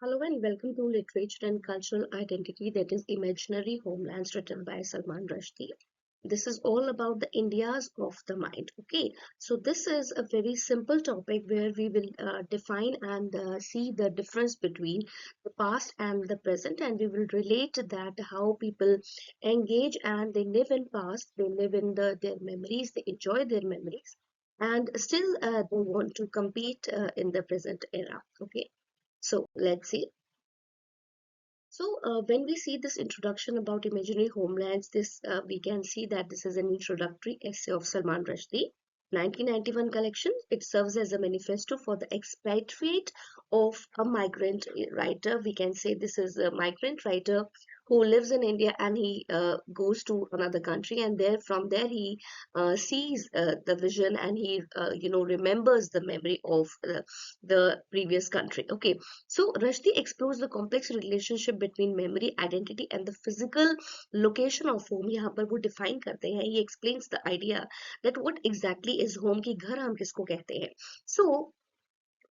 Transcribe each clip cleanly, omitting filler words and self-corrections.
Hello and welcome to Literature and Cultural Identity, that is Imaginary Homelands, written by Salman Rushdie. This is all about the Indias of the mind. Okay, so this is a very simple topic where we will define and see the difference between the past and the present, and we will relate that how people engage and they live in past, they live in their memories, they enjoy their memories, and still they want to compete in the present era. Okay, so let's see. So when we see this introduction about imaginary homelands, this we can see that this is an introductory essay of Salman Rushdie, 1991 collection. It serves as a manifesto for the expatriate of a migrant writer. We can say this is a migrant writer who lives in India and he goes to another country, and there from there he sees the vision, and he remembers the memory of the previous country. Okay, so Rushdie explores the complex relationship between memory, identity and the physical location of home. यहाँ पर वो define करते हैं. He explains the idea that what exactly is home, कि घर हम किसको कहते हैं. So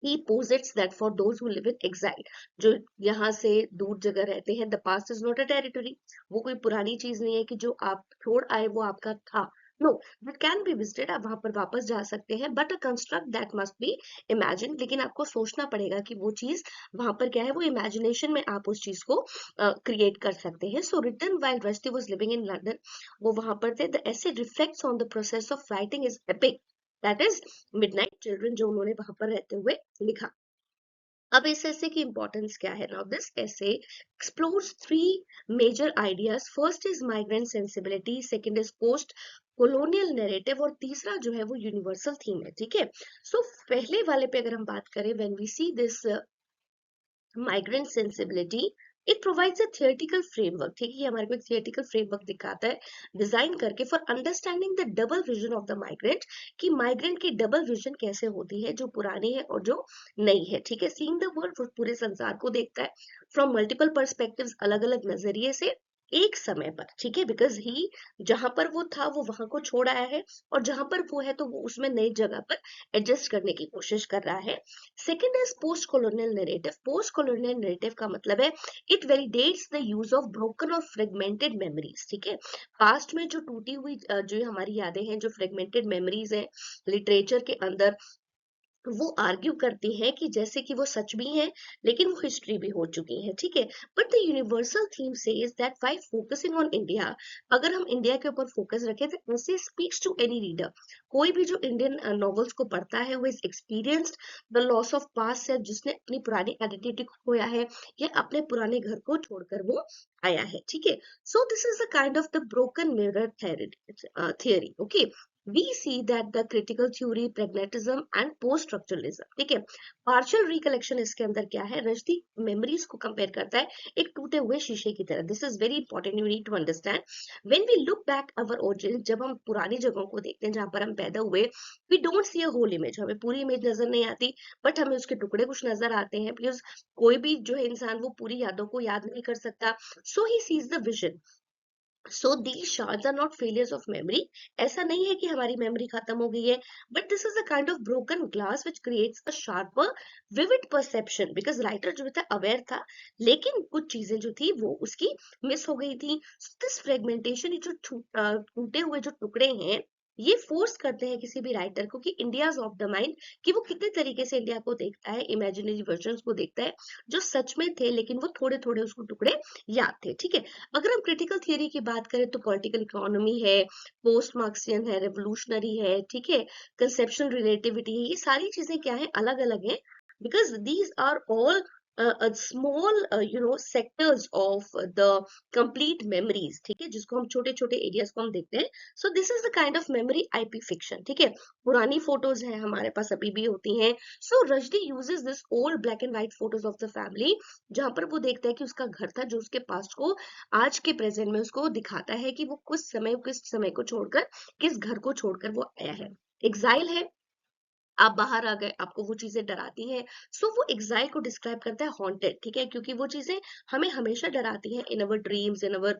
he posits that for those who live in exile, जो यहाँ से दूर जगह रहते हैं, the past is not a territory. वो कोई पुरानी चीज नहीं है कि जो आप छोड़ आए वो आपका था. No, that can be visited. आप वहां पर वापस जा सकते हैं, but a construct that must be imagined. लेकिन आपको सोचना पड़ेगा कि वो चीज वहां पर क्या है, वो imagination में आप उस चीज को create कर सकते हैं. So written while Rushdie was living in London, वो वहां पर थे. The essay reflects on the process of writing his epic, that is midnight children, जो उन्होंने वहां पर रहते हुए लिखा. अब इस ऐसे की इंपॉर्टेंस क्या है? Now this essay explores three major ideas. First is migrant sensibility, second is post colonial narrative, और तीसरा जो है वो यूनिवर्सल थीम है. ठीक है, सो पहले वाले पे अगर हम बात करें, when we see this migrant sensibility, it provides a theoretical framework. ठीक है, हमारे को एक थियोरेटिकल फ्रेमवर्क दिखाता है डिजाइन करके for understanding the double vision of the migrant, कि माइग्रेंट की डबल विजन कैसे होती है, जो पुरानी है और जो नई है. ठीक है, सीइंग द वर्ल्ड, वो पूरे संसार को देखता है फ्रॉम मल्टीपल पर्सपेक्टिव्स, अलग अलग नजरिए से, एक समय पर. ठीक है, बिकॉज ही जहां पर वो था वो वहां को छोड़ आया है, और जहां पर वो है तो वो उसमें नई जगह पर एडजस्ट करने की कोशिश कर रहा है. Second is post colonial narrative. Post colonial narrative का मतलब है it validates the use of broken और फ्रेगमेंटेड मेमोरीज. ठीक है, पास्ट में जो टूटी हुई जो हमारी यादें हैं, जो फ्रेगमेंटेड मेमोरीज हैं लिटरेचर के अंदर, वो आर्ग्यू करती हैं कि जैसे कि वो सच भी हैं, लेकिन वो हिस्ट्री भी हो चुकी है. ठीक है, but the universal theme says that bye focusing on India, अगर हम इंडिया के ऊपर फोकस रखें, तो ऐसे स्पीक्स टू एनी रीडर. कोई भी जो इंडियन नॉवेल्स को पढ़ता है, वो is experienced the loss of past self, जिसने अपनी पुरानी आइडेंटिटी को खोया है या अपने पुराने घर को छोड़कर वो आया है. ठीक है, so this is the kind of the broken mirror theory. Okay, we see that the critical theory, pragmatism and post structuralism. ठीक है, पार्शियल रिकलेक्शन इसके अंदर क्या है, रजदी मेमोरीज को कंपेयर करता है एक टूटे हुए शीशे की तरह. This is very important, you need to understand. When we look back our origin, जब हम पुरानी जगहों को देखते हैं जहां पर हम पैदा हुए, we don't see a whole image. हमें पूरी इमेज नजर नहीं आती, बट हमें उसके टुकड़े कुछ नजर आते हैं, बिकॉज कोई भी जो है इंसान वो पूरी यादों को याद नहीं कर सकता. So he sees the vision. So these shards are not failures of memory. ऐसा नहीं है कि हमारी मेमोरी खत्म हो गई है, but this is a kind of broken glass which creates a sharper vivid perception, because writer जो था अवेयर था, लेकिन कुछ चीजें जो थी वो उसकी मिस हो गई थी. दिस फ्रेगमेंटेशन, ये जो टूटे हुए जो टुकड़े हैं, ये फोर्स करते हैं किसी भी राइटर को कि इंडियाज ऑफ द माइंड, कि वो कितने तरीके से इंडिया को देखता है, इमेजिनरी वर्जन्स को देखता है जो सच में थे, लेकिन वो थोड़े थोड़े उसको टुकड़े याद थे. ठीक है, अगर हम क्रिटिकल थियरी की बात करें तो पॉलिटिकल इकोनॉमी है, पोस्ट मार्क्सियन है, रेवोल्यूशनरी है. ठीक है, कंसेप्शनल रिलेटिविटी है. ये सारी चीजें क्या है, अलग अलग है, because these are all small sectors of the complete memories. ठीक है, जिसको हम छोटे छोटे एरियाज को हम देखते हैं. सो this is the kind of memory IP fiction. ठीक है, पुरानी फोटोज हैं हमारे पास, अभी भी होती हैं. So Rajni uses this old black and white photos of the family, जहां पर वो देखता है कि उसका घर था, जो उसके पास्ट को आज के प्रेजेंट में उसको दिखाता है कि वो किस समय को छोड़कर, किस घर को छोड़कर वो आया है. एग्जाइल है, आप बाहर आ गए, आपको वो चीजें डराती हैं. सो वो एग्जाइल को डिस्क्राइब करता है हॉन्टेड. ठीक है, क्योंकि वो चीजें हमें हमेशा डराती हैं इन अवर ड्रीम्स, इन अवर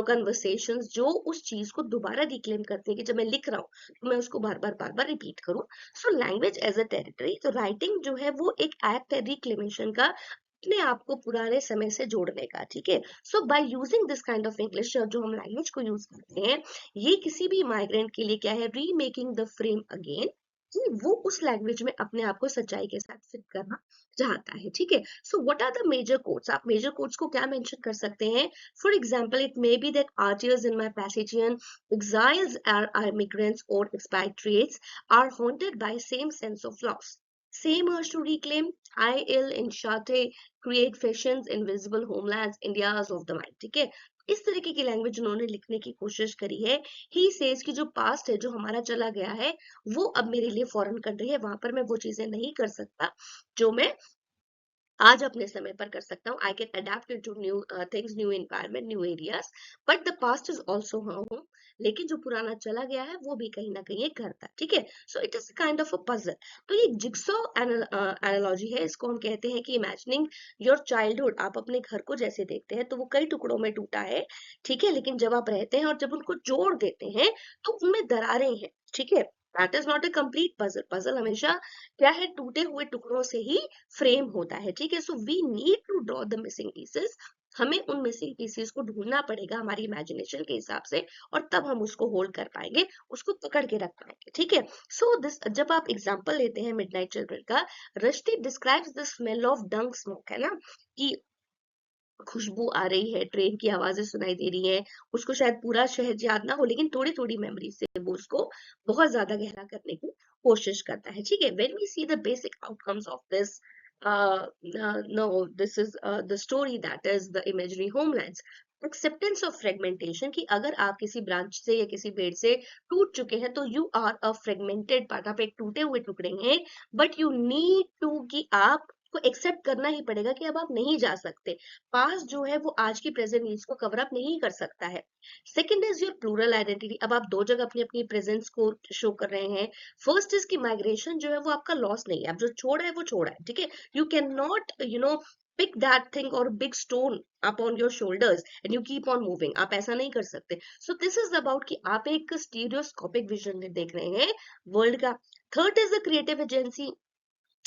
कन्वर्सेशंस, जो उस चीज को दोबारा रिक्लेम करती है कि जब मैं लिख रहा हूँ तो मैं उसको बार बार रिपीट करूँ. So language as a territory, तो राइटिंग जो है वो एक एक्ट है रिक्लेमेशन का, अपने आप को पुराने समय से जोड़ने का, ठीक है। So by using this kind of English, जो हम लैंग्वेज को यूज करते हैं, ये किसी भी माइग्रेंट के लिए क्या है, रीमेकिंग द फ्रेम अगेन, कि वो उस लैंग्वेज में अपने आप को सच्चाई के साथ फिट करना चाहता है, ठीक है। So what are the major codes, आप मेजर कोड्स को क्या मेंशन कर सकते हैं? For example, it may be that artists in my Passagian exiles are immigrants or expatriates are haunted by same sense of loss, same urge to reclaim, I ill insatiate create fashions invisible homelands India's of the mind, ठीक है। इस तरीके की language उन्होंने लिखने की कोशिश करी है। ही सेज कि जो पास्ट है, जो हमारा चला गया है, वो अब मेरे लिए फॉरेन कंट्री है, वहां पर मैं वो चीजें नहीं कर सकता जो मैं आज अपने समय पर कर सकता हूँ। I can adapt to new things, new environment, new areas, but the past is also home. लेकिन जो पुराना चला गया है वो भी कहीं ना कहीं एक घर था, ठीक है। So it is kind of a puzzle. तो ये जिक्सॉ एनालॉजी है, इसको हम कहते हैं कि इमेजिनिंग योर चाइल्डहुड। आप अपने घर को जैसे देखते हैं तो वो कई टुकड़ों में टूटा है, ठीक है, लेकिन जब आप रहते हैं और जब उनको जोड़ देते हैं तो उनमें दरारें हैं, ठीक है। That is not a complete puzzle. Puzzle हमेशा क्या है, टूटे हुए टुकड़ों से ही फ्रेम होता है, ठीक है। So we need to draw the missing pieces. हमें उन मिसिंग पीसेस को ढूंढना पड़ेगा हमारी इमेजिनेशन के हिसाब से, और तब हम उसको होल्ड कर पाएंगे, उसको पकड़ के रख पाएंगे, ठीक है। सो दिस, जब आप एग्जांपल लेते हैं मिडनाइट चिल्ड्रन का, Rushdie describes the smell of dung smoke, है ना, कि खुशबू आ रही है, ट्रेन की आवाजें सुनाई दे रही हैं। उसको शायद पूरा शहर याद ना हो, लेकिन थोड़ी थोड़ी मेमोरी से वो उसको बहुत ज्यादा गहरा करने की कोशिश करता है, ठीक है। When we see the basic outcomes of this, no this is the story, that is the imaginary homelands. Acceptance of fragmentation, कि अगर आप किसी ब्रांच से या किसी पेड़ से टूट चुके हैं तो you are a fragmented part, आप एक टूटे हुए टुकड़े हैं, बट यू नीड टू, कि आप को एक्सेप्ट करना ही पड़ेगा कि अब आप नहीं जा सकते। पास्ट जो है वो आज की प्रेजेंट नीड्स को कवर अप नहीं कर सकता है। Second is your plural identity, अब आप दो जगह अपनी अपनी प्रेजेंस को शो कर रहे हैं। फर्स्ट इज की माइग्रेशन जो है वो आपका लॉस नहीं है, अब जो छोड़ा है वो छोड़ा है, ठीक है। You can not pick that thing or big stone up on your shoulders and you keep on moving, आप ऐसा नहीं कर सकते। सो दिस इज अबाउट कि आप एक स्टीरियोस्कोपिक विजन में देख रहे हैं वर्ल्ड का। Third is the creative agency.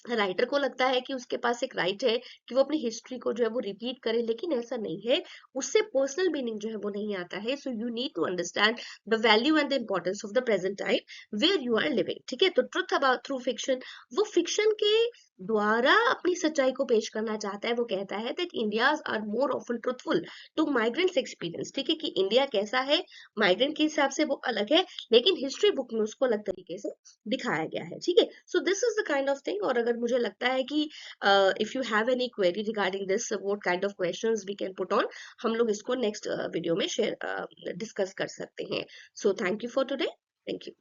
Writer को लगता है कि उसके पास एक राइट है कि वो अपनी हिस्ट्री को जो है वो रिपीट करे, लेकिन ऐसा नहीं है, उससे पर्सनल मीनिंग जो है वो नहीं आता है। So you need to understand the value and the importance of the present time where you are living, ठीक है। तो ट्रुथ अबाउट थ्रू फिक्शन, वो फिक्शन के द्वारा अपनी सच्चाई को पेश करना चाहता है। वो कहता है that Indias are more often truthful to migrants experience, ठीक है, कि इंडिया कैसा है माइग्रेंट के हिसाब से वो अलग है, लेकिन हिस्ट्री बुक में उसको अलग तरीके से दिखाया गया है, ठीक है। So this is the kind of thing. और अगर मुझे लगता है कि if you have any query regarding this, what kind of questions we can put on, हम लोग इसको नेक्स्ट वीडियो में शेयर डिस्कस कर सकते हैं। So thank you for today. Thank you.